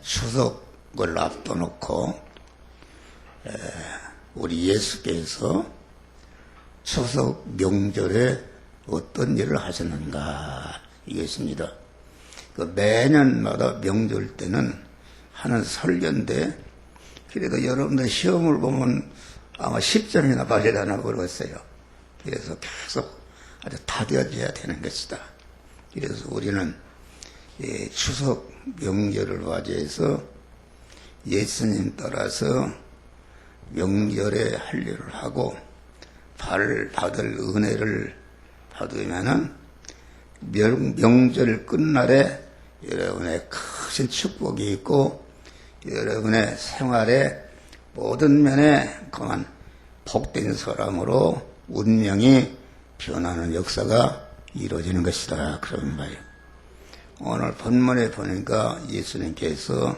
추석을 앞둬놓고 우리 예수께서 추석 명절에 어떤 일을 하셨는가 이것입니다. 그 매년마다 명절 때는 하는 설교인데 그래도 여러분들 시험을 보면 아마 10점이나 발휘하나 그러겠어요. 그래서 계속 아주 다져져야 되는 것이다. 그래서 우리는 추석 명절을 맞이해서 예수님 따라서 명절에 할 일을 하고 받을 은혜를 받으면은 명절 끝날에 여러분의 큰 축복이 있고 여러분의 생활에 모든 면에 강한 복된 사람으로 운명이 변하는 역사가 이루어지는 것이다. 그런 말이에요. 오늘 본문에 보니까 예수님께서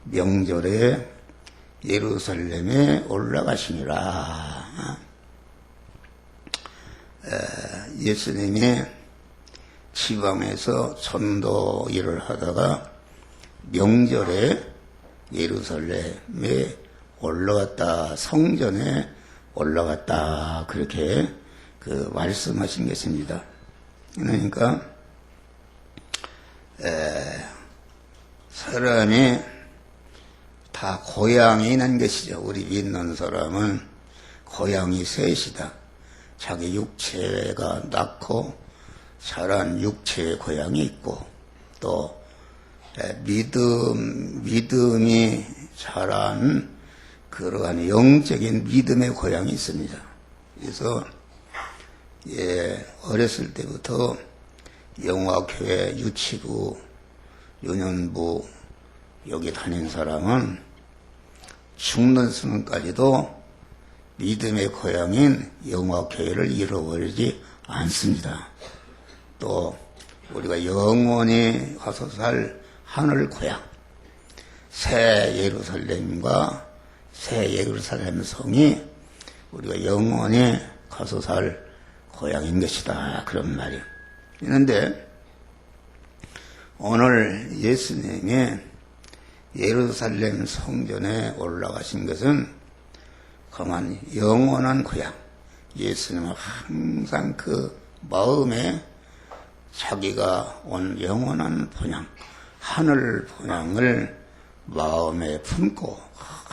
명절에 예루살렘에 올라가시니라. 예수님이 지방에서 전도 일을 하다가 명절에 예루살렘에 올라갔다, 성전에 올라갔다, 그렇게 말씀하신 것입니다. 그러니까 사람이 다 고향이 있는 것이죠. 우리 믿는 사람은 고향이 셋이다. 자기 육체가 낳고 자란 육체의 고향이 있고 또 믿음이 자란 그러한 영적인 믿음의 고향이 있습니다. 그래서 어렸을 때부터 영화교회 유치부, 유년부 여기 다닌 사람은 죽는 순간까지도 믿음의 고향인 영화교회를 잃어버리지 않습니다. 또 우리가 영원히 가서 살 하늘 고향, 새 예루살렘과 새 예루살렘 성이 우리가 영원히 가서 살 고향인 것이다. 그런 말이 있는데 오늘 예수님이 예루살렘 성전에 올라가신 것은 강한 영원한 고향. 예수님은 항상 그 마음에 자기가 온 영원한 본향, 하늘 본향을 마음에 품고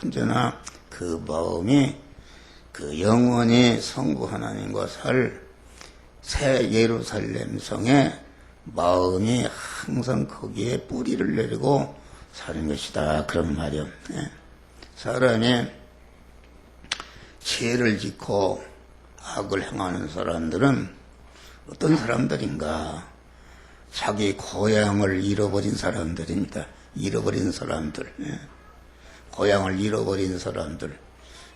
언제나 그 마음이 그 영원히 성부 하나님과 살 새 예루살렘 성에 마음이 항상 거기에 뿌리를 내리고 사는 것이다. 그런 말이요. 사람이 죄를 짓고 악을 행하는 사람들은 어떤 사람들인가? 자기 고향을 잃어버린 사람들입니다. 잃어버린 사람들. 고향을 잃어버린 사람들.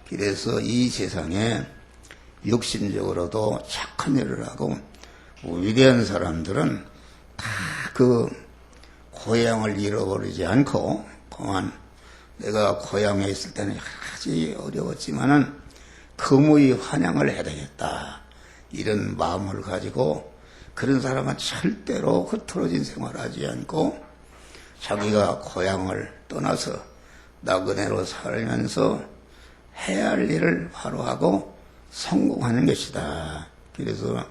그래서 이 세상에 육신적으로도 착한 일을 하고 위대한 사람들은 다 그 고향을 잃어버리지 않고 공안 내가 고향에 있을 때는 아주 어려웠지만은 금의 환영을 해야 되겠다. 이런 마음을 가지고 그런 사람은 절대로 흐트러진 생활하지 않고 자기가 고향을 떠나서 나그네로 살면서 해야 할 일을 바로 하고 성공하는 것이다. 그래서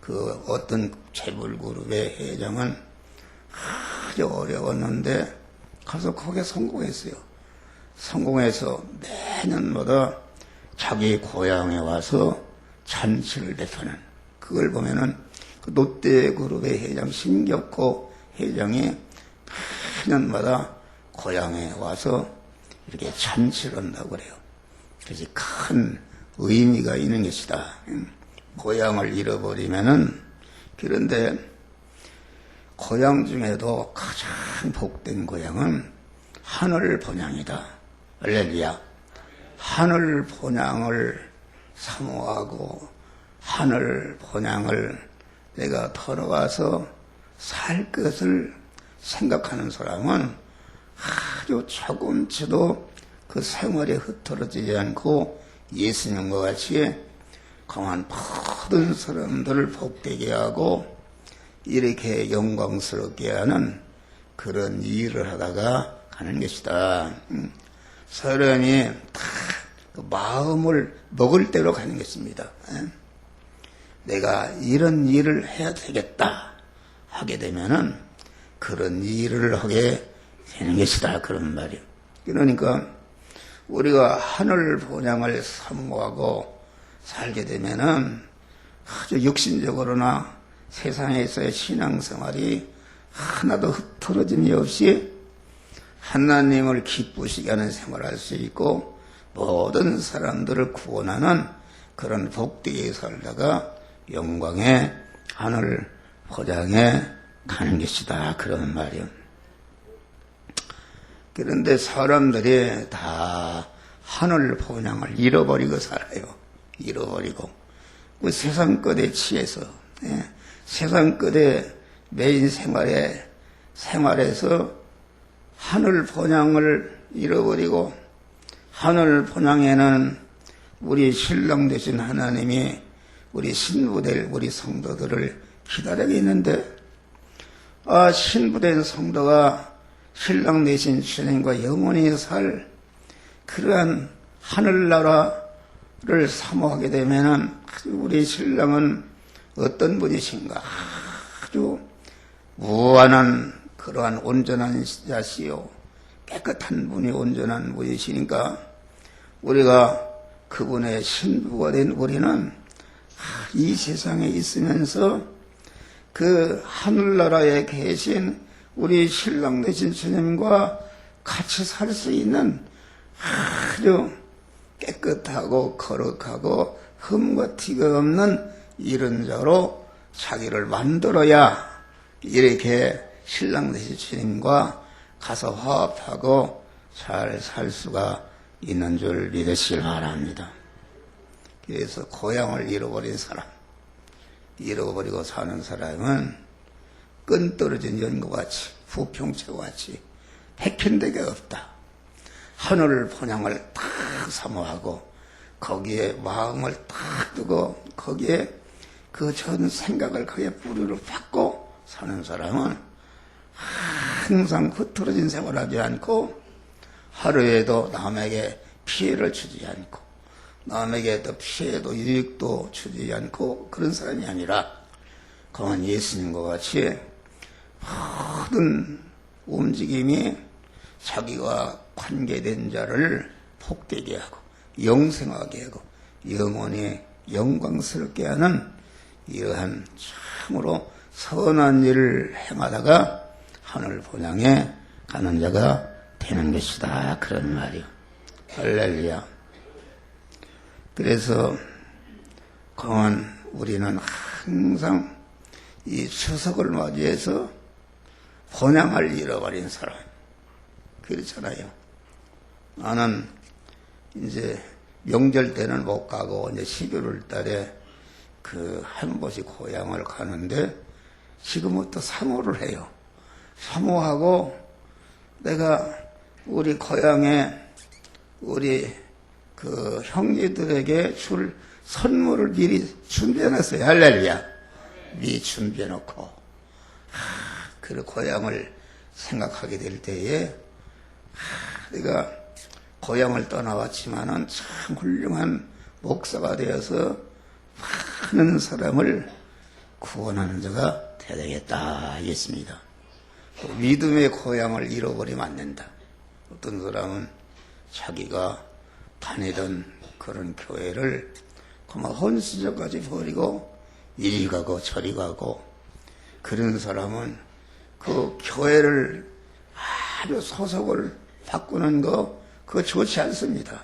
그 어떤 재벌그룹의 회장은 아주 어려웠는데 가서 거기에 성공했어요. 성공해서 매년마다 자기 고향에 와서 잔치를 베푸는 그걸 보면은 그 롯데그룹의 회장 신격호 회장이 매년마다 고향에 와서 이렇게 잔치를 한다고 그래요. 그래서 큰 의미가 있는 것이다. 고향을 잃어버리면은 그런데 고향 중에도 가장 복된 고향은 하늘 본향이다. 할렐루야. 하늘 본향을 사모하고 하늘 본향을 내가 돌아와서 살 것을 생각하는 사람은 아주 조금치도 그 생활에 흐트러지지 않고 예수님과 같이 강한 모든 사람들을 복되게 하고 이렇게 영광스럽게 하는 그런 일을 하다가 가는 것이다. 사람이 다 그 마음을 먹을 대로 가는 것입니다. 내가 이런 일을 해야 되겠다 하게 되면은 그런 일을 하게 되는 것이다. 그런 말이에요. 그러니까 우리가 하늘 본향을 사모하고 살게 되면은 아주 육신적으로나 세상에서의 신앙생활이 하나도 흐트러짐이 없이 하나님을 기쁘시게 하는 생활을 할 수 있고 모든 사람들을 구원하는 그런 복되게 살다가 영광의 하늘 포장에 가는 것이다. 그런 말이요. 그런데 사람들이 다 하늘 본향을 잃어버리고 살아요. 잃어버리고 그 세상 것에 취해서 세상 것에 매인 생활에서 하늘 본향을 잃어버리고 하늘 본향에는 우리 신랑 되신 하나님이 우리 신부될 우리 성도들을 기다리고 있는데 신부된 성도가 신랑 되신 주님과 영원히 살 그러한 하늘나라를 사모하게 되면은 우리 신랑은 어떤 분이신가? 아주 무한한 그러한 온전한 자시요 깨끗한 분이 온전한 분이시니까 우리가 그분의 신부가 된 우리는 이 세상에 있으면서 그 하늘나라에 계신 우리 신랑 되신 주님과 같이 살 수 있는 아주 깨끗하고 거룩하고 흠과 티가 없는 이런 자로 자기를 만들어야 이렇게 신랑 되신 주님과 가서 화합하고 잘 살 수가 있는 줄 믿으시길 바랍니다. 그래서 고향을 잃어버린 사람, 잃어버리고 사는 사람은 끈 떨어진 연고같이 부평채같이 백현대가 없다. 하늘 본향을 딱 사모하고 거기에 마음을 딱 두고 거기에 그 전 생각을 거기에 뿌리를 받고 사는 사람은 항상 흐트러진 생활하지 않고 하루에도 남에게 피해를 주지 않고 남에게 또 피해도 유익도 주지 않고 그런 사람이 아니라 그만 예수님과 같이 모든 움직임이 자기와 관계된 자를 복되게 하고 영생하게 하고 영원히 영광스럽게 하는 이러한 참으로 선한 일을 행하다가 하늘 본향에 가는 자가 되는 것이다. 그런 말이요. 할렐루야. 그래서 그만 우리는 항상 이 추석을 맞이해서 본향을 잃어버린 사람 그렇잖아요. 나는 이제 명절 때는 못 가고 이제 11월 달에 그 한 번씩 고향을 가는데 지금부터 사모를 해요. 사모하고 내가 우리 고향에 우리 그 형제들에게 줄 선물을 미리 준비해놨어요. 할렐루야. 미리 준비해놓고 그 고향을 생각하게 될 때에 내가 고향을 떠나왔지만은 참 훌륭한 목사가 되어서 많은 사람을 구원하는 자가 되어야 되겠다 하겠습니다. 믿음의 고향을 잃어버리면 안 된다. 어떤 사람은 자기가 다니던 그런 교회를 그만 헌수저까지 버리고 이리 가고 저리 가고 그런 사람은 그 교회를 아주 소속을 바꾸는 거 그거 좋지 않습니다.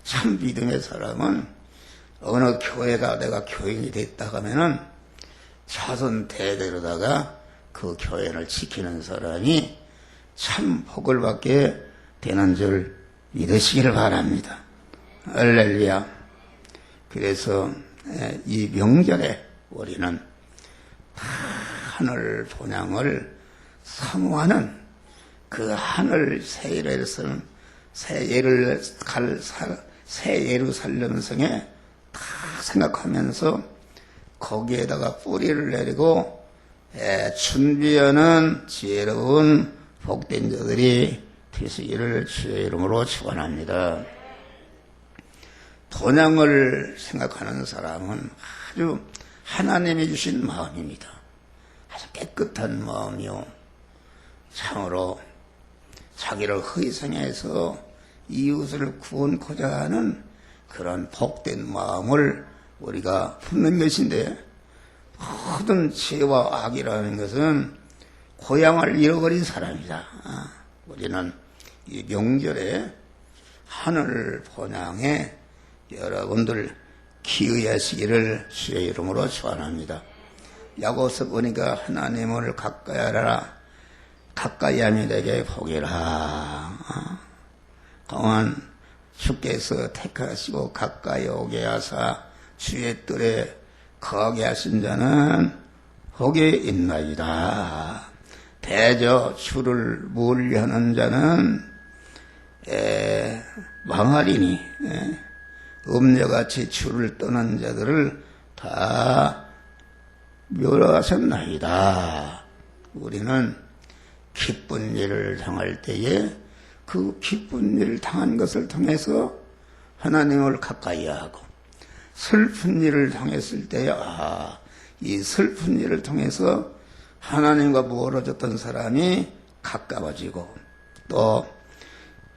참 믿음의 사람은 어느 교회가 내가 교인이 됐다 하면은 자손 대대로다가 그 교회를 지키는 사람이 참 복을 받게 되는 줄 믿으시기를 바랍니다. 할렐루야. 그래서 이 명절에 우리는 하늘 본향을 사모하는 그 하늘 새 예루살렘성에 다 생각하면서 거기에다가 뿌리를 내리고 준비하는 지혜로운 복된 자들이 되시기를 주의 이름으로 축원합니다. 본향을 생각하는 사람은 아주 하나님이 주신 마음입니다. 아주 깨끗한 마음이요. 참으로 자기를 희생해서 이웃을 구원코자 하는 그런 복된 마음을 우리가 품는 것인데, 모든 죄와 악이라는 것은 고향을 잃어버린 사람이다. 우리는 이 명절에 하늘 본향에 여러분들 기의하시기를 주의 이름으로 축원합니다. 야고보서 보니까 하나님을 가까이 하라, 가까이 함이 되게 보기라. 또한 주께서 택하시고 가까이 오게 하사 주의 뜰에 거하게 하신 자는 복이 있나이다. 대저 주를 멀리하는 자는 망하리니, 음녀같이 주를 떠난 자들을 다 멸하셨나이다. 우리는 기쁜 일을 당할 때에 그 기쁜 일을 당한 것을 통해서 하나님을 가까이 하고, 슬픈 일을 당했을 때에 이 슬픈 일을 통해서 하나님과 멀어졌던 사람이 가까워지고, 또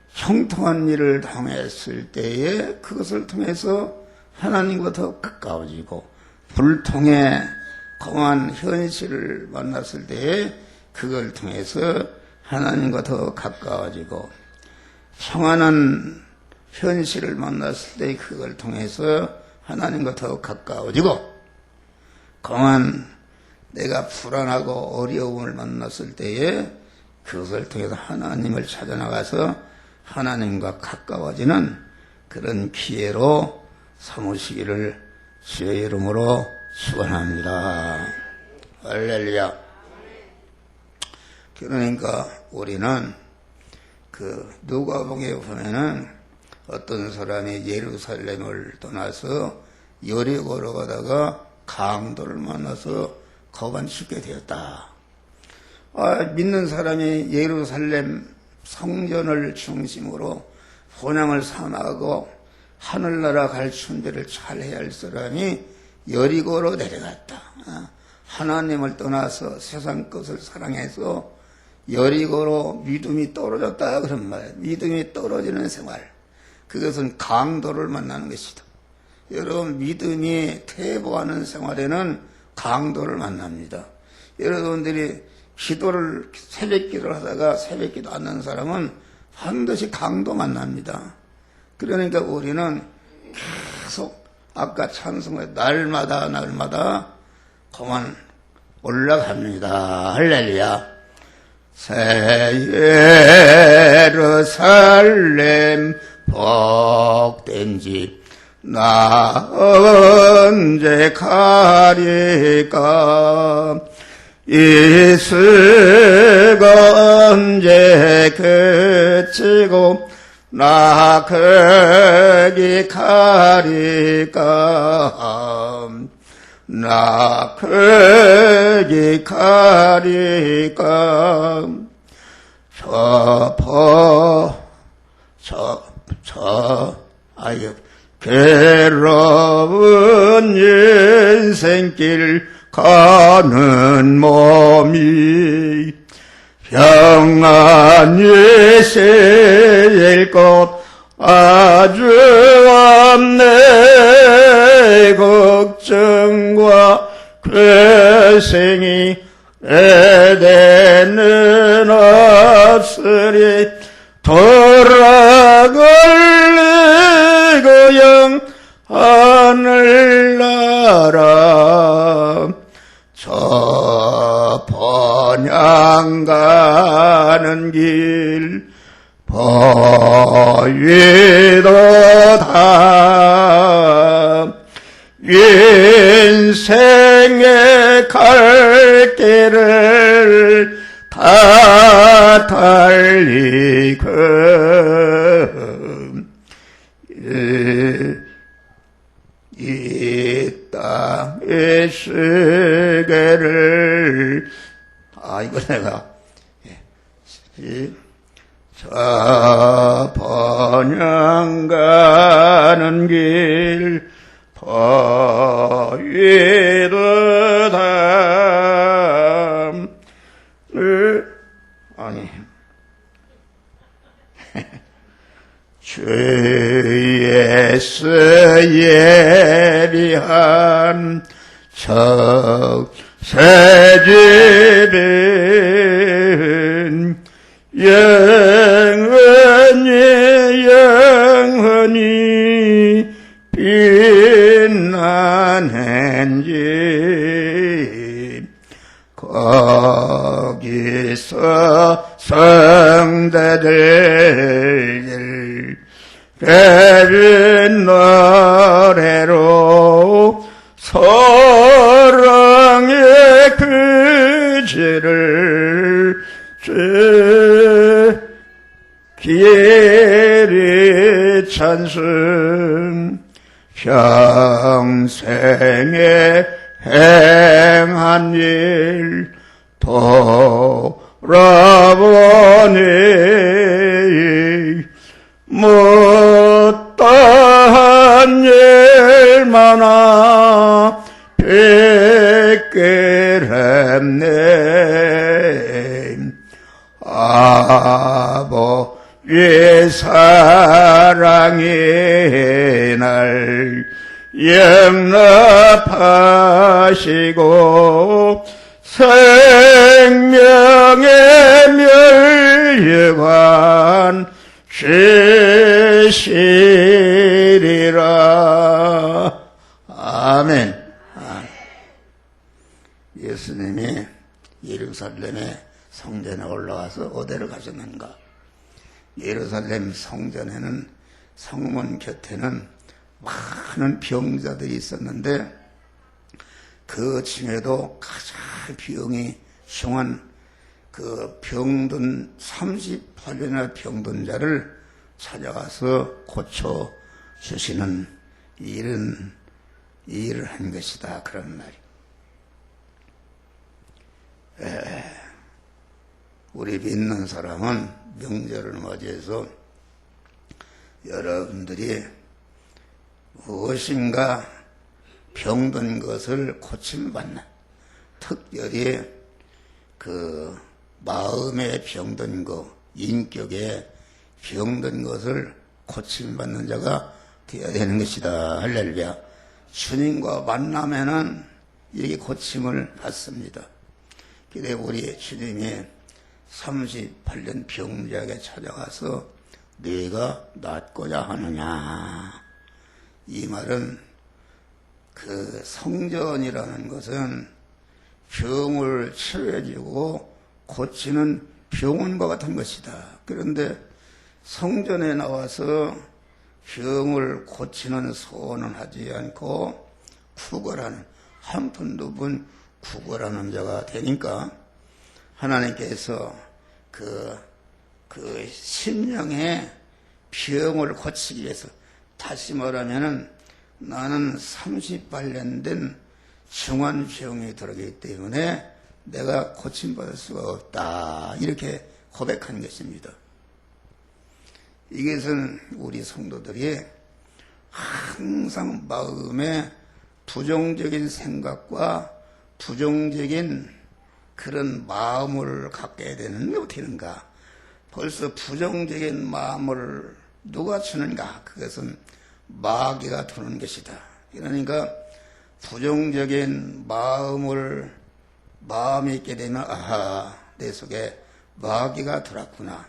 형통한 일을 당했을 때에 그것을 통해서 하나님과 더 가까워지고, 불통의 공한 현실을 만났을 때에 그걸 통해서 하나님과 더 가까워지고, 평안한 현실을 만났을 때 그걸 통해서 하나님과 더 가까워지고, 공한 내가 불안하고 어려움을 만났을 때에 그것을 통해서 하나님을 찾아나가서 하나님과 가까워지는 그런 기회로 삼으시기를 주의 이름으로 축원합니다. 할렐루야. 그러니까 우리는 누가복음에 보면은 어떤 사람이 예루살렘을 떠나서 여리고로 가다가 강도를 만나서 거반 죽게 되었다. 믿는 사람이 예루살렘 성전을 중심으로 본향을 삼하고 하늘나라 갈 준비를 잘 해야 할 사람이 여리고로 내려갔다. 하나님을 떠나서 세상 것을 사랑해서 여리고로 믿음이 떨어졌다 그런 말이에요. 믿음이 떨어지는 생활, 그것은 강도를 만나는 것이다. 여러분, 믿음이 퇴보하는 생활에는 강도를 만납니다. 여러분들이 기도를 새벽기도를 하다가 새벽기도 안 하는 사람은 반드시 강도 만납니다. 그러니까 우리는 계속 아까 찬송에 날마다 그만 올라갑니다. 할렐루야. 새 예루살렘 복된 집 나 언제 가리까, 이 수가 언제 그치고 나 거기 가리까, 나 거기 가리까. 괴로운 인생길 가는 몸이 평안히 쉴 곳 아주 없네. 걱정과 괴생이 에대는 없으리. 돌아갈래 고향 하늘나라. 저 본향 가는 길 보이도다. 인생의 갈 길을 다 달리고 이 땅의 시계를 이거 내가 저 번영 가는 길 바위도 아니 주에서 예비한 새집은 영원히 빛나는 집 거기서 성도들 배린 노래로 사랑의 그 죄를 기리 찬송 평생에 행한 일 돌아보니 못다한 일마나 백개랍네 아버지의 사랑이 날 영납하시고 생명의 멸류관 주시리라. 아멘. 예수님이 예루살렘의 성전에 올라와서 어디를 가셨는가? 예루살렘 성전에는 성문 곁에는 많은 병자들이 있었는데 그 중에도 가장 병이 심한 그 병든 38년이나 병든 자를 찾아가서 고쳐주시는 일을 한 것이다. 그런 말이. 우리 믿는 사람은 명절을 맞이해서 여러분들이 무엇인가 병든 것을 고침받는, 특별히 그 마음에 병든 것, 인격에 병든 것을 고침받는 자가 되어야 되는 것이다. 할렐루야. 주님과 만나면은 이렇게 고침을 받습니다. 그래 우리 주님이 38년 병자에게 찾아가서 네가 낫고자 하느냐. 이 말은 그 성전이라는 것은 병을 치료해주고 고치는 병원과 같은 것이다. 그런데 성전에 나와서 병을 고치는 소원은 하지 않고 구걸하는, 한 푼 두 푼 구걸하는 자가 되니까 하나님께서 그 심령의 병을 고치기 위해서, 다시 말하면은 나는 38년 된 중환병이 들어가기 때문에 내가 고침받을 수가 없다. 이렇게 고백한 것입니다. 이것은 우리 성도들이 항상 마음에 부정적인 생각과 부정적인 그런 마음을 갖게 되는 게 어떻게 되는가? 벌써 부정적인 마음을 누가 주는가? 그것은 마귀가 두는 것이다. 그러니까 부정적인 마음이 있게 되면 아하, 내 속에 마귀가 들었구나.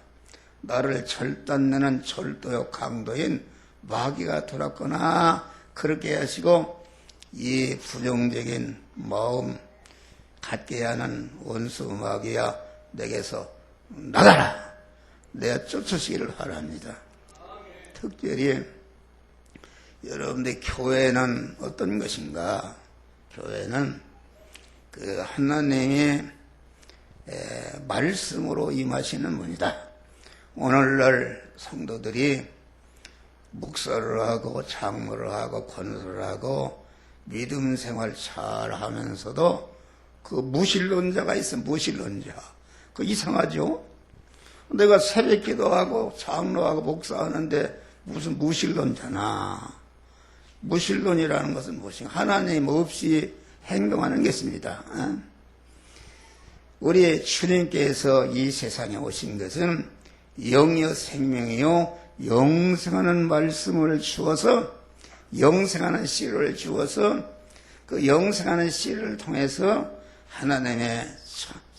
나를 절단내는 절도요 강도인 마귀가 들었구나. 그렇게 하시고 이 부정적인 마음 갖게 하는 원수 마귀야 내게서 나가라. 내가 쫓으시기를 바랍니다. 특별히 여러분들 교회는 어떤 것인가? 교회는 그 하나님이 말씀으로 임하시는 분이다. 오늘날 성도들이 묵사를 하고 장로를 하고 권수를 하고 믿음 생활 잘 하면서도 그 무신론자가 있어. 무신론자. 그 이상하죠? 내가 새벽 기도하고 장로하고 목사하는데 무슨 무신론자나. 무신론이라는 것은 무엇인가? 하나님 없이 행동하는 것입니다. 우리 주님께서 이 세상에 오신 것은 영이요 생명이요 영생하는 말씀을 주어서, 영생하는 씨를 주어서 그 영생하는 씨를 통해서 하나님의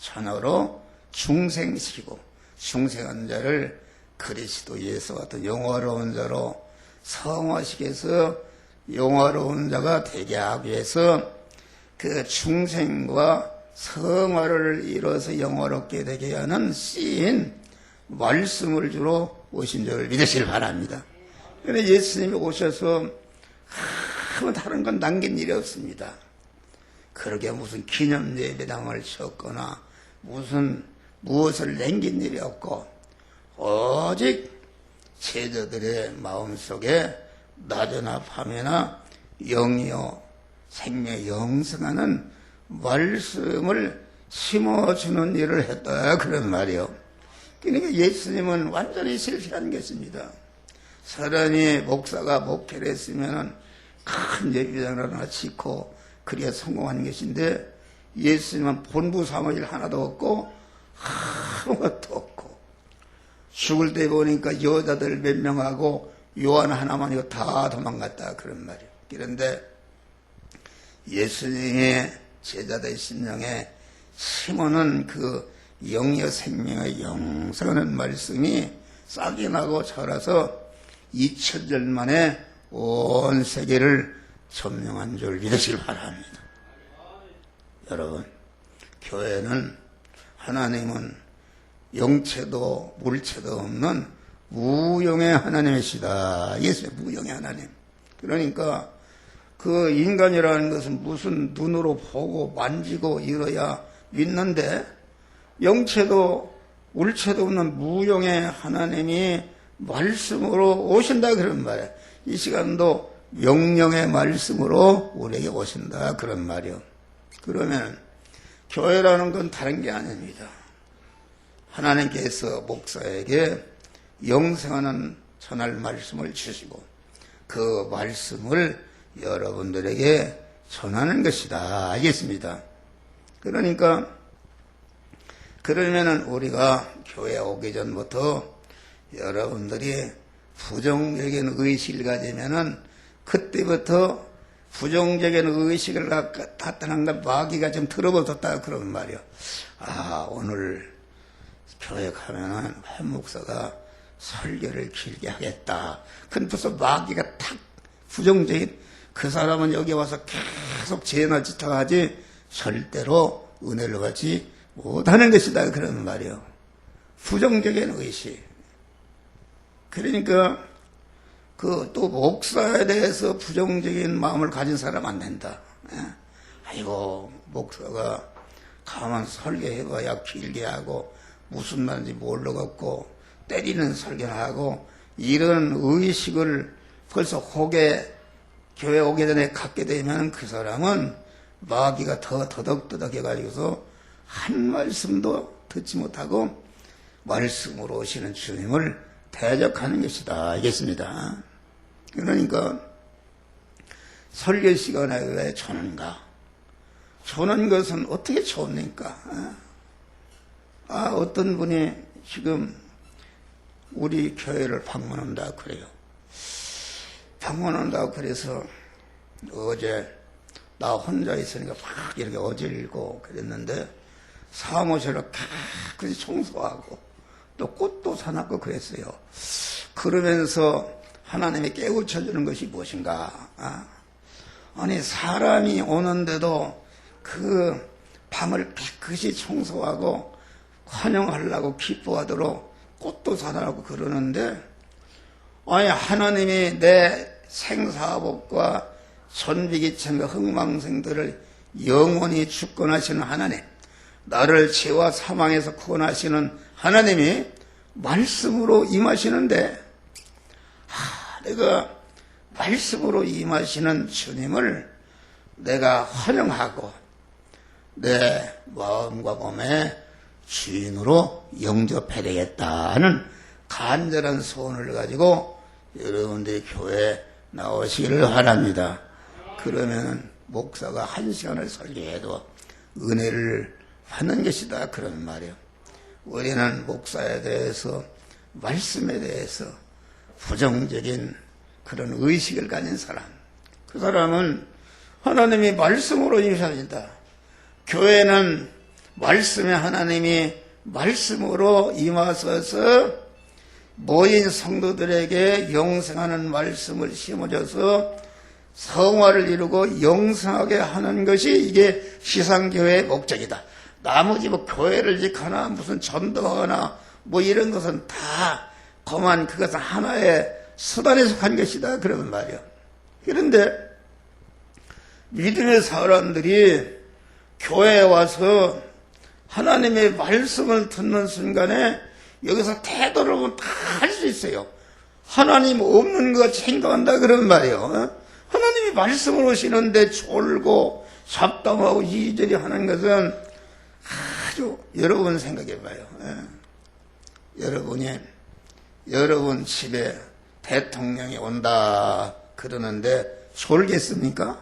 자녀로 중생시키고, 중생한 자를 그리스도 예수 같은 영화로운 자로 성화시켜서 영화로운 자가 되게 하기 위해서 그 중생과 성화를 이뤄서 영화롭게 되게 하는 씨인 말씀을 주러 오신 줄 믿으시길 바랍니다. 그런데 예수님이 오셔서 아무 다른 건 남긴 일이 없습니다. 그러게 무슨 기념 예배당을 쳤거나 무엇을 남긴 일이 없고, 오직 제자들의 마음속에 낮이나 밤이나 영이요 생명 영생하는 말씀을 심어주는 일을 했다, 그런 말이요. 그러니까 예수님은 완전히 실패한 것입니다. 사람이 목사가 목회를 했으면 큰 예배당을 하나 짓고 그래야 성공하는 것인데, 예수님은 본부 사무실 하나도 없고 아무것도 없고, 죽을 때 보니까 여자들 몇 명하고 요한 하나만 이거 다 도망갔다, 그런 말이에요. 그런데 예수님의 제자들 심령에 심어는 그 영여 생명의 영생하는 말씀이 싹이 나고 자라서 2000년 만에 온 세계를 점령한 줄 믿으시길 바랍니다. 여러분, 교회는, 하나님은 영체도 물체도 없는 무용의 하나님이시다. 예수의 무용의 하나님. 그러니까 그 인간이라는 것은 무슨 눈으로 보고 만지고 이뤄야 믿는데, 영체도 물체도 없는 무용의 하나님이 말씀으로 오신다, 그런 말이에요. 이 시간도 명령의 말씀으로 우리에게 오신다, 그런 말이요. 그러면 교회라는 건 다른 게 아닙니다. 하나님께서 목사에게 영생하는 전할 말씀을 주시고 그 말씀을 여러분들에게 전하는 것이다, 알겠습니다. 그러면은 우리가 교회에 오기 전부터 여러분들이 부정적인 의식을 가지면은 그때부터 부정적인 의식을 나타난 것 마귀가 좀 틀어버렸다, 그런 말이요. 오늘 교회 가면은 한 목사가 설교를 길게 하겠다. 근데 벌써 마귀가 탁 부정적인, 그 사람은 여기 와서 계속 죄나 짓하지 절대로 은혜를 받지 못하는 것이다, 그런 말이요. 부정적인 의식. 그러니까 또 목사에 대해서 부정적인 마음을 가진 사람 안 된다. 아이고, 목사가 가만 설교해봐야 길게 하고 무슨 말인지 모르겠고 때리는 설교를 하고, 이런 의식을 벌써 교회 오기 전에 갖게 되면 그 사람은 마귀가 더 더덕더덕 해가지고서 한 말씀도 듣지 못하고 말씀으로 오시는 주님을 대적하는 것이다, 알겠습니다. 그러니까 설교 시간에 왜 조는가? 조는 것은 어떻게 조입니까? 어떤 분이 지금 우리 교회를 방문한다고 그래요. 방문한다고 그래서 어제 나 혼자 있으니까 막 이렇게 어질고 그랬는데, 사무실을 깨끗이 청소하고 또 꽃도 사놨고 그랬어요. 그러면서 하나님이 깨우쳐주는 것이 무엇인가? 아니, 사람이 오는데도 그 방을 깨끗이 청소하고 환영하려고 기뻐하도록 꽃도 사놔고 그러는데, 아니, 하나님이 내 생사복과 전비기천과 흥망생들을 영원히 주권하시는 하나님, 나를 죄와 사망에서 구원하시는 하나님이 말씀으로 임하시는데, 내가 말씀으로 임하시는 주님을 내가 환영하고 내 마음과 몸에 주인으로 영접해야 되겠다 하는 간절한 소원을 가지고 여러분들이 교회에 나오시기를 바랍니다. 그러면 목사가 1시간을 설교해도 은혜를 받는 것이다 그런 말이에요. 우리는 목사에 대해서 말씀에 대해서 부정적인 그런 의식을 가진 사람, 그 사람은 하나님이 말씀으로 임하신다. 교회는 말씀에 하나님이 말씀으로 임하셔서 모인 성도들에게 영생하는 말씀을 심어줘서 성화를 이루고 영생하게 하는 것이 이게 시상교회의 목적이다. 나머지 뭐 교회를 짓거나 무슨 전도하거나 뭐 이런 것은 다 그만 그것은 하나의 수단에 속한 것이다 그런 말이야. 그런데 믿음의 사람들이 교회에 와서 하나님의 말씀을 듣는 순간에 여기서 태도를 보면 다 할 수 있어요. 하나님 없는 것 같이 행동한다 그런 말이에요. 하나님이 말씀을 오시는데 졸고 잡담하고 이리저리 하는 것은 아주 여러분 생각해봐요. 여러분 집에 대통령이 온다 그러는데 졸겠습니까?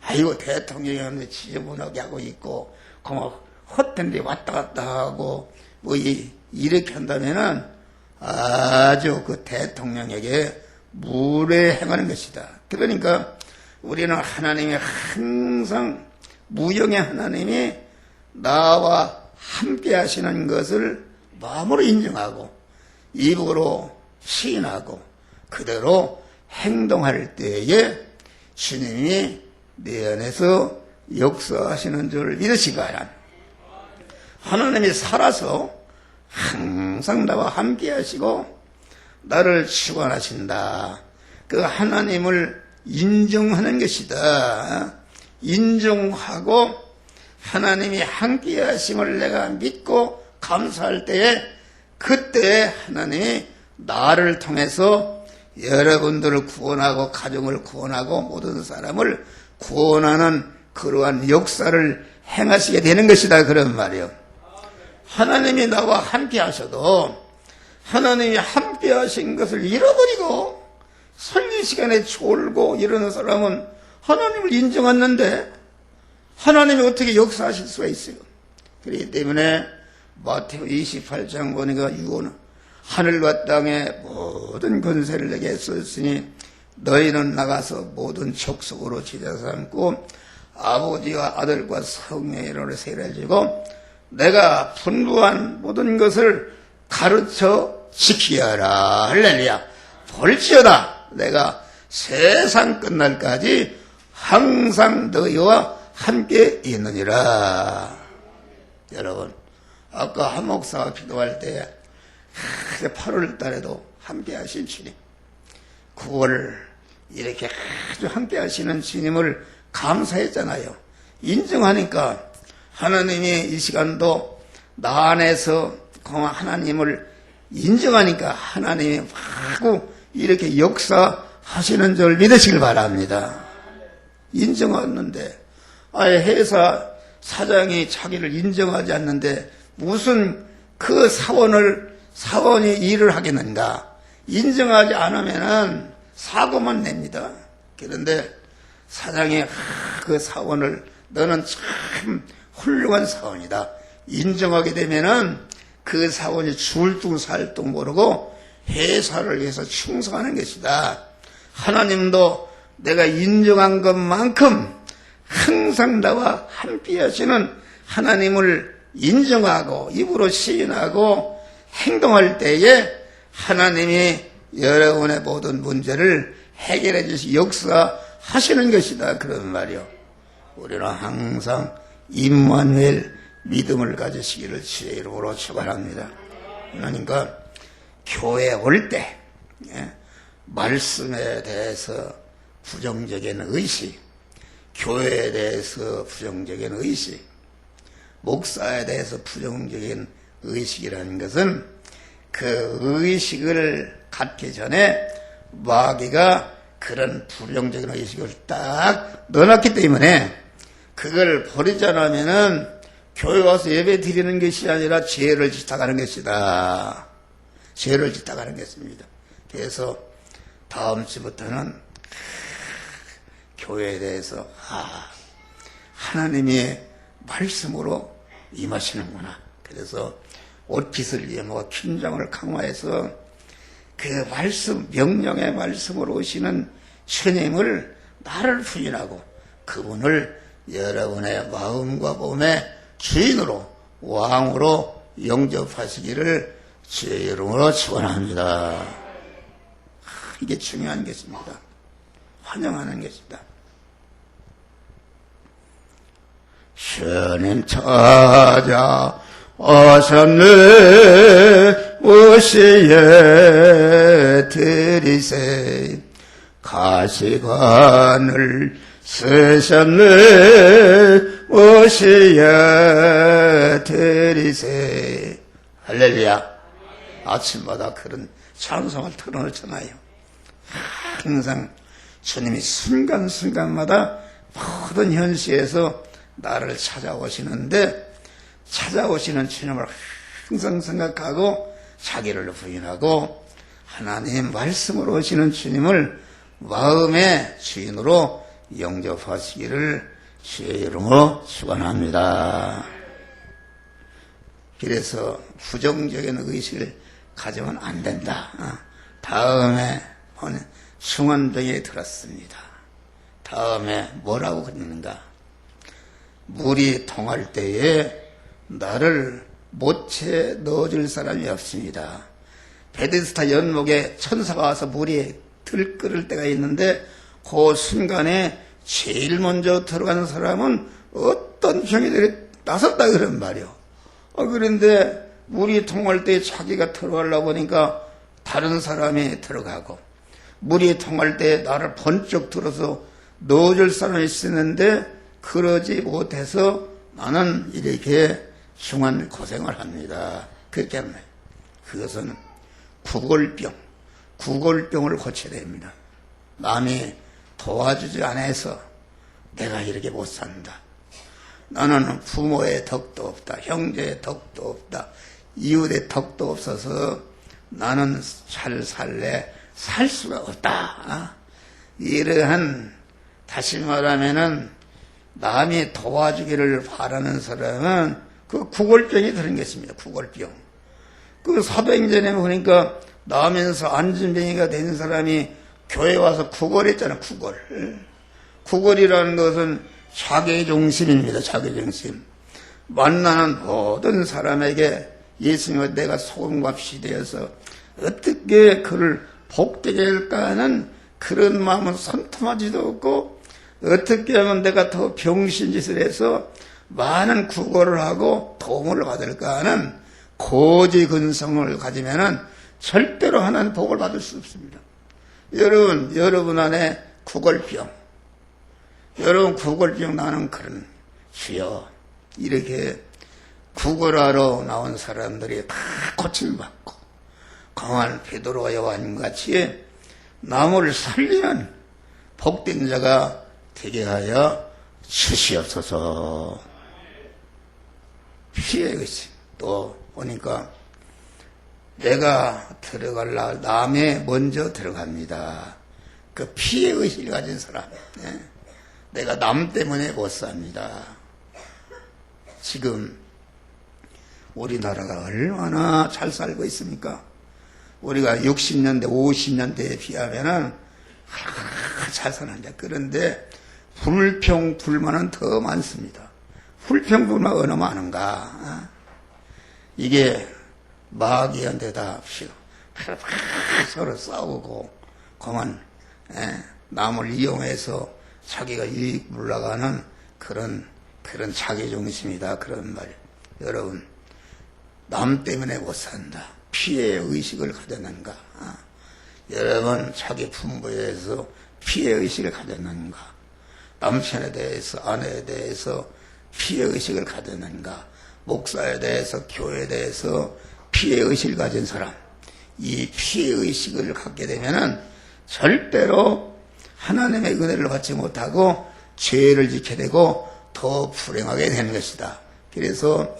아이고 대통령이 오는데 지저분하게 하고 있고 그만 헛된데 왔다 갔다 하고 뭐 이렇게 한다면은 아주 그 대통령에게 무례행하는 것이다. 그러니까 우리는 하나님이 항상 무형의 하나님이 나와 함께 하시는 것을 마음으로 인정하고 입으로 시인하고 그대로 행동할 때에 주님이 내 안에서 역사하시는 줄 믿으시기 바랍니다. 하나님이 살아서 항상 나와 함께 하시고 나를 주관하신다. 그 하나님을 인정하는 것이다. 인정하고 하나님이 함께 하심을 내가 믿고 감사할 때에 그때 하나님이 나를 통해서 여러분들을 구원하고 가정을 구원하고 모든 사람을 구원하는 그러한 역사를 행하시게 되는 것이다 그런 말이에요. 하나님이 나와 함께 하셔도 하나님이 함께 하신 것을 잃어버리고 설교 시간에 졸고 이러는 사람은 하나님을 인정했는데 하나님이 어떻게 역사하실 수가 있어요? 그렇기 때문에 마태오 28장 보니까 유언은 하늘과 땅의 모든 권세를 내게 썼으니 너희는 나가서 모든 족속으로 제자 삼고 아버지와 아들과 성령의 이름으로 세례지고 내가 분부한 모든 것을 가르쳐 지키어라. 할렐루야. 볼지어다 내가 세상 끝날까지 항상 너희와 함께 있느니라. 여러분 아까 한 목사가 기도할 때 8월 달에도 함께 하신 주님 9월 이렇게 아주 함께 하시는 주님을 감사했잖아요. 인정하니까 하나님이 이 시간도 나 안에서 하나님을 인정하니까 하나님이 마구 이렇게 역사하시는 줄 믿으시길 바랍니다. 인정했는데 아예 회사 사장이 자기를 인정하지 않는데 무슨 그 사원이 일을 하겠는가. 인정하지 않으면은 사고만 냅니다. 그런데 사장이 그 사원을 너는 참 훌륭한 사원이다. 인정하게 되면은 그 사원이 줄뚱살뚱 모르고 회사를 위해서 충성하는 것이다. 하나님도 내가 인정한 것만큼 항상 나와 함께 하시는 하나님을 인정하고 입으로 시인하고 행동할 때에 하나님이 여러분의 모든 문제를 해결해 주시 역사하시는 것이다. 그런 말이요. 우리는 항상 임마누엘 믿음을 가지시기를 주의 이름으로 축원합니다. 그러니까 교회에 올 때 말씀에 대해서 부정적인 의식, 교회에 대해서 부정적인 의식, 목사에 대해서 부정적인 의식이라는 것은 그 의식을 갖기 전에 마귀가 그런 부정적인 의식을 딱 넣어놨기 때문에 그걸 버리지 않으면은 교회 와서 예배 드리는 것이 아니라 죄를 짓다가는 것이다. 죄를 짓다가는 것입니다. 그래서 다음 주부터는 교회에 대해서 하나님의 말씀으로 임하시는구나. 그래서 옷깃을 예모가 긴장을 강화해서 그 말씀, 명령의 말씀으로 오시는 주님을 나를 부인하고 그분을 여러분의 마음과 몸의 주인으로 왕으로 영접하시기를 주의 이름으로 축원합니다. 이게 중요한 것입니다. 환영하는 것입니다. 주님 찾아오셨네 무시에 들이세 가시관을 쓰셨네 무시에 들이세. 할렐루야. 아침마다 그런 찬송을 틀어놓잖아요. 항상 주님이 순간순간마다 모든 현시에서 나를 찾아오시는데 찾아오시는 주님을 항상 생각하고 자기를 부인하고 하나님 말씀으로 오시는 주님을 마음의 주인으로 영접하시기를 주의 이름으로 축원합니다. 그래서 부정적인 의식을 가지면 안 된다. 다음에 중언병에 들었습니다. 다음에 뭐라고 그러는가? 물이 통할 때에 나를 못채 넣어줄 사람이 없습니다. 베데스다 연못에 천사가 와서 물이 들끓을 때가 있는데 그 순간에 제일 먼저 들어가는 사람은 어떤 병이들이 나섰다 그런 말이요. 그런데 물이 통할 때 자기가 들어가려고 보니까 다른 사람이 들어가고 물이 통할 때 나를 번쩍 들어서 넣어줄 사람이 있었는데 그러지 못해서 나는 이렇게 중한 고생을 합니다. 그렇기 때문에 그것은 구골병을 고쳐야 됩니다. 남이 도와주지 않아서 내가 이렇게 못 산다. 나는 부모의 덕도 없다. 형제의 덕도 없다. 이웃의 덕도 없어서 나는 잘 살래 살 수가 없다. 이러한 다시 말하면은 남이 도와주기를 바라는 사람은 그 구골병이 들은 것입니다. 구골병. 그 사도행전에 보니까 나면서 안진뱅이가 된 사람이 교회 와서 구걸했잖아요. 구걸이라는 것은 자기중심입니다. 자기중심. 만나는 모든 사람에게 예수님은 내가 소금과 피 되어서 어떻게 그를 복되게 할까 하는 그런 마음은 선통하지도 없고 어떻게 하면 내가 더 병신짓을 해서 많은 구걸을 하고 도움을 받을까 하는 고지근성을 가지면은 절대로 하나님 복을 받을 수 없습니다. 여러분 안에 구걸병, 여러분 구걸병 나는 그런 주여 이렇게 구걸하러 나온 사람들이 다 고침받고 강한 베드로와 요한같이 남을 살리는 복된 자가 되게 하여 주시옵소서. 피해 것이 또 보니까 내가 들어갈 날 남에 먼저 들어갑니다. 그 피해 의식을 가진 사람. 내가 남 때문에 못 삽니다. 지금 우리나라가 얼마나 잘 살고 있습니까? 우리가 60년대, 50년대에 비하면은 잘 사는데 그런데 불평, 불만은 더 많습니다. 불평, 불만 어느 많은가? 이게 마귀한테다 서로 싸우고 그만 남을 이용해서 자기가 이익 물러가는 그런 자기중심이다 그런 말이에요. 여러분 남 때문에 못 산다. 피해 의식을 가졌는가? 여러분 자기 부모에 대해서 피해 의식을 가졌는가? 남편에 대해서 아내에 대해서 피해 의식을 가졌는가? 목사에 대해서 교회에 대해서 피해 의식을 가진 사람, 이 피해 의식을 갖게 되면은 절대로 하나님의 은혜를 받지 못하고 죄를 지게 되고 더 불행하게 되는 것이다. 그래서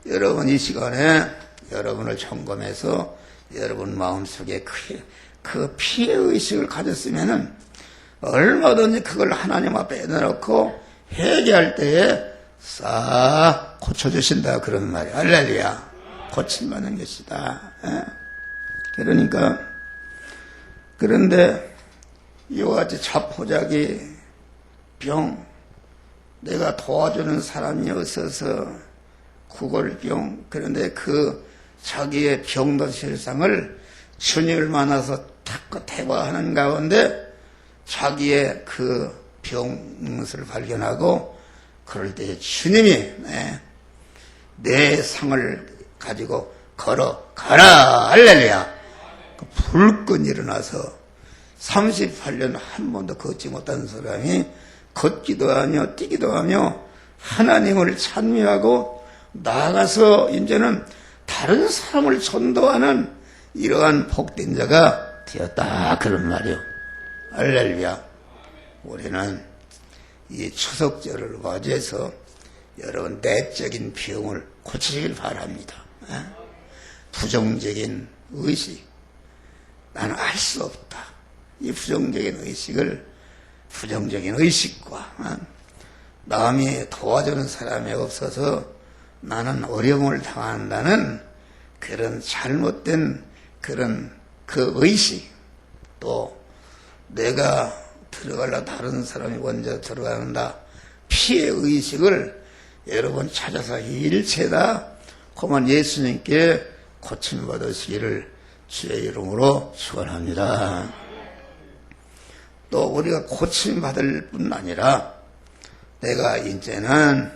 여러분 이 시간에 여러분을 점검해서 여러분 마음속에 그 피해의식을 가졌으면은 얼마든지 그걸 하나님 앞에 내놓고 회개할 때에 싹 고쳐주신다 그런 말이에요. 할렐루야. 고침받는 것이다. 그러니까 그런데 이와 같이 자포자기 병, 내가 도와주는 사람이 없어서 구걸병, 그런데 그 자기의 병든 실상을 주님을 만나서 탁 대화하는 가운데 자기의 그 병것을 발견하고 그럴 때 주님이 내 상을 가지고 걸어가라. 할렐루야. 그 불끈 일어나서 38년 한 번도 걷지 못한 사람이 걷기도 하며 뛰기도 하며 하나님을 찬미하고 나아가서 이제는 다른 사람을 전도하는 이러한 복된 자가 되었다 그런 말이요. 할렐루야. 우리는 이 추석절을 맞이해서 여러분 내적인 병을 고치시길 바랍니다. 부정적인 의식, 나는 알 수 없다. 이 부정적인 의식과 남이 도와주는 사람이 없어서 나는 어려움을 당한다는 그런 잘못된 그런 그 의식, 또 내가 들어가려 다른 사람이 먼저 들어간다 피해 의식을 여러분 찾아서 일체다 그만 예수님께 고침받으시기를 주의 이름으로 축원합니다. 또 우리가 고침받을 뿐 아니라 내가 이제는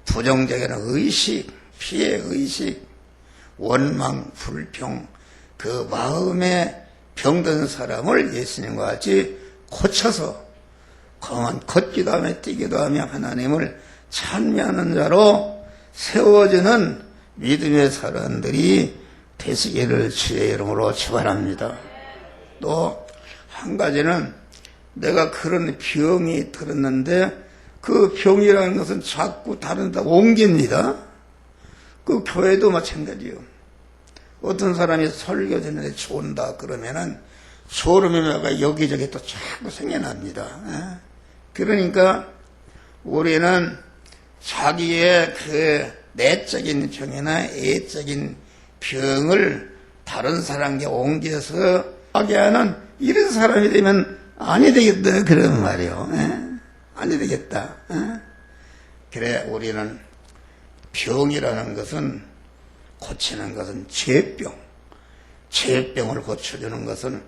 부정적인 의식, 피해 의식, 원망, 불평, 그 마음에 병든 사람을 예수님과 같이 고쳐서 그만 걷기도 하며 뛰기도 하며 하나님을 찬미하는 자로 세워지는 믿음의 사람들이 되시기를 주의 이름으로 축원합니다. 또 한 가지는 내가 그런 병이 들었는데 그 병이라는 것은 자꾸 다른 데 옮깁니다. 그 교회도 마찬가지요. 어떤 사람이 설교 듣는데 좋은다 그러면은 소름이 여기저기 또 자꾸 생겨납니다. 그러니까 우리는 자기의 그 내적인 병이나 애적인 병을 다른 사람에게 옮겨서 하게 하는 이런 사람이 되면 아니 되겠다 그런 말이요. 아니 되겠다. 그래 우리는 병이라는 것은 고치는 것은 죄병을 고쳐주는 것은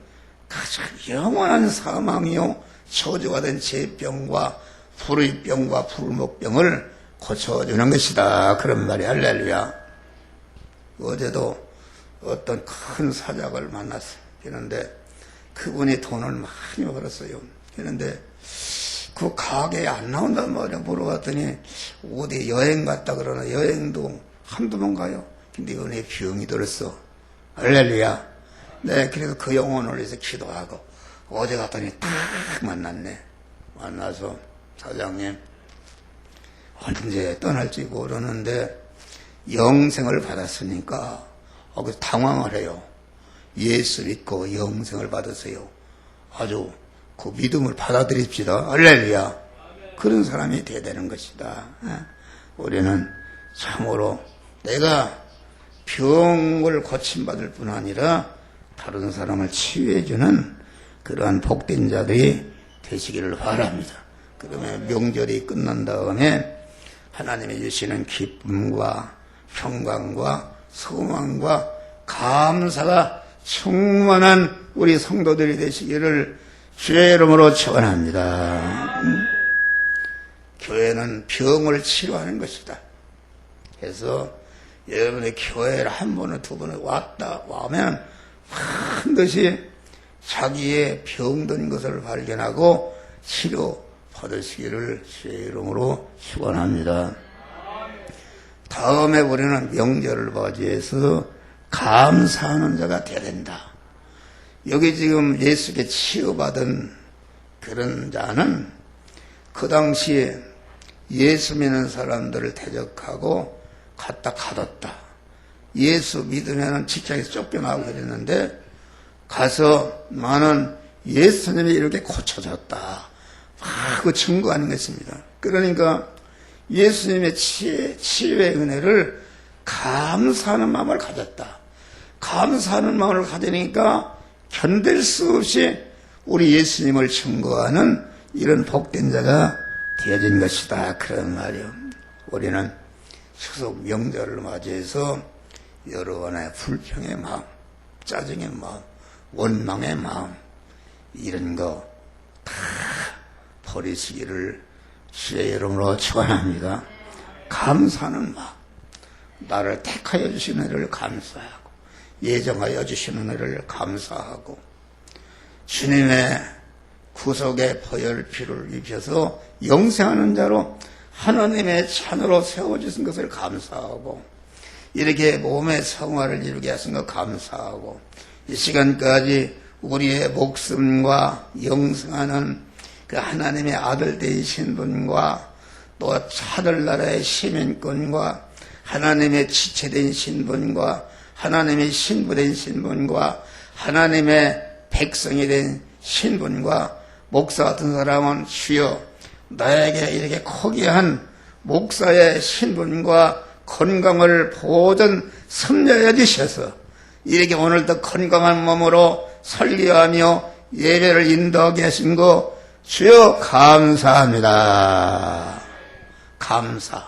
가장 영원한 사망이요 저주가 된 죄병과 불의 병과 불목병을 고쳐주는 것이다 그런 말이 할렐루야. 어제도 어떤 큰 사작을 만났어요. 그런데 그분이 돈을 많이 벌었어요. 그런데 그 가게에 안 나온단 말이야. 물어봤더니 어디 여행 갔다 그러나 여행도 한두 번 가요. 근데 은혜 병이 들었어. 할렐루야. 네, 그래서 그 영혼을 위해서 기도하고 어제 갔더니 딱 만났네. 만나서 사장님 언제 떠날지 모르는데 영생을 받았으니까 당황을 해요. 예수 믿고 영생을 받으세요. 아주 그 믿음을 받아들입시다. 할렐루야. 그런 사람이 돼야 되는 것이다. 우리는 참으로 내가 병을 고침받을 뿐 아니라 다른 사람을 치유해주는 그러한 복된 자들이 되시기를 바랍니다. 그러면 명절이 끝난 다음에 하나님이 주시는 기쁨과 평강과 소망과 감사가 충만한 우리 성도들이 되시기를 주의 이름으로 축원합니다. 교회는 병을 치료하는 것이다. 그래서 여러분의 교회를 한 번을 두 번을 와면 반드시 자기의 병든 것을 발견하고 치료 받으시기를 주의 이름으로 축원합니다. 다음에 우리는 명절을 맞이해서 감사하는 자가 되어야 된다. 여기 지금 예수께 치유받은 그런 자는 그 당시에 예수 믿는 사람들을 대적하고 갖다 가뒀다. 예수 믿으면 직장에서 쫓겨나고 그랬는데 가서 나는 예수님이 이렇게 고쳐졌다 하고 증거하는 것입니다. 그러니까 예수님의 치유의 은혜를 감사하는 마음을 가졌다. 감사하는 마음을 가지니까 견딜 수 없이 우리 예수님을 증거하는 이런 복된 자가 되어진 것이다. 그런 말이요. 우리는 추석 명절을 맞이해서 여러분의 불평의 마음, 짜증의 마음, 원망의 마음 이런 거 다 버리시기를 주의 이름으로 축원합니다. 감사하는 마음, 나를 택하여 주신 은혜를 감사하고 예정하여 주신 은혜를 감사하고 주님의 구속의 보혈 피를 입혀서 영생하는 자로 하나님의 자녀로 세워주신 것을 감사하고 이렇게 몸의 성화를 이루게 하신 것 감사하고 이 시간까지 우리의 목숨과 영생하는 그 하나님의 아들 되신 분과 또 하늘나라의 시민권과 하나님의 지체된 신분과 하나님의 신부된 신분과 하나님의 백성이 된 신분과 목사 같은 사람은 주여 나에게 이렇게 커기한 목사의 신분과 건강을 보존 섬려해 주셔서 이렇게 오늘도 건강한 몸으로 설교하며 예배를 인도하게 하신 거 주여 감사합니다. 감사.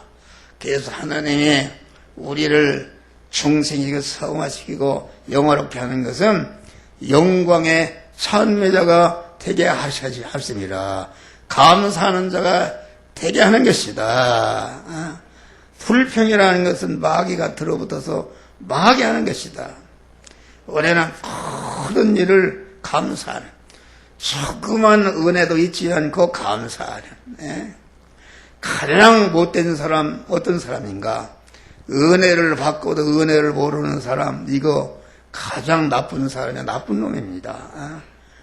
그래서 하나님이 우리를 중생이고 성화시키고 영화롭게 하는 것은 영광의 찬미자가 되게 하십니다. 감사하는 자가 되게 하는 것이다. 불평이라는 것은 마귀가 들어붙어서 마귀하는 것이다. 우리는 모든 일을 감사하는, 조그만 은혜도 잊지 않고 감사하는. 가장 못된 사람 어떤 사람인가? 은혜를 받고도 은혜를 모르는 사람, 이거 가장 나쁜 사람이 나쁜 놈입니다.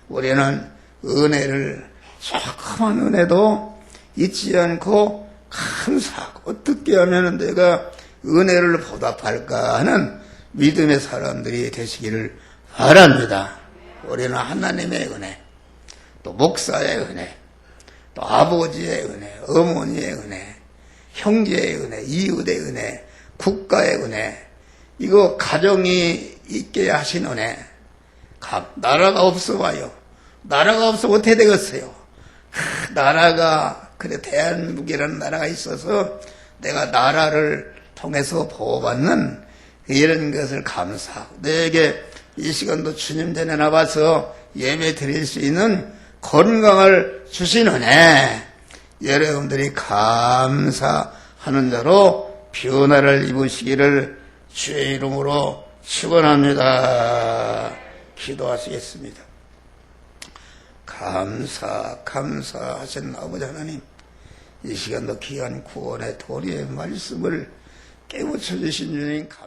우리는 은혜를, 조그만 은혜도 잊지 않고 감사하고 어떻게 하면 내가 은혜를 보답할까 하는 믿음의 사람들이 되시기를 바랍니다. 우리는 하나님의 은혜, 또 목사의 은혜, 또 아버지의 은혜, 어머니의 은혜, 형제의 은혜, 이웃의 은혜, 국가의 은혜, 이거 가정이 있게 하신 은혜. 나라가 없어 봐요. 나라가 없어 어떻게 되겠어요? 나라가, 그래 대한민국이라는 나라가 있어서 내가 나라를 통해서 보호받는 이런 것을 감사하고 내게 이 시간도 주님 전에 나와서 예배 드릴 수 있는 건강을 주시는 여러분들이 감사하는 자로 변화를 입으시기를 주의 이름으로 축원합니다. 기도하시겠습니다. 감사하신 아버지 하나님, 이 시간도 귀한 구원의 도리의 말씀을 깨우쳐 주신 주님 감사합니다.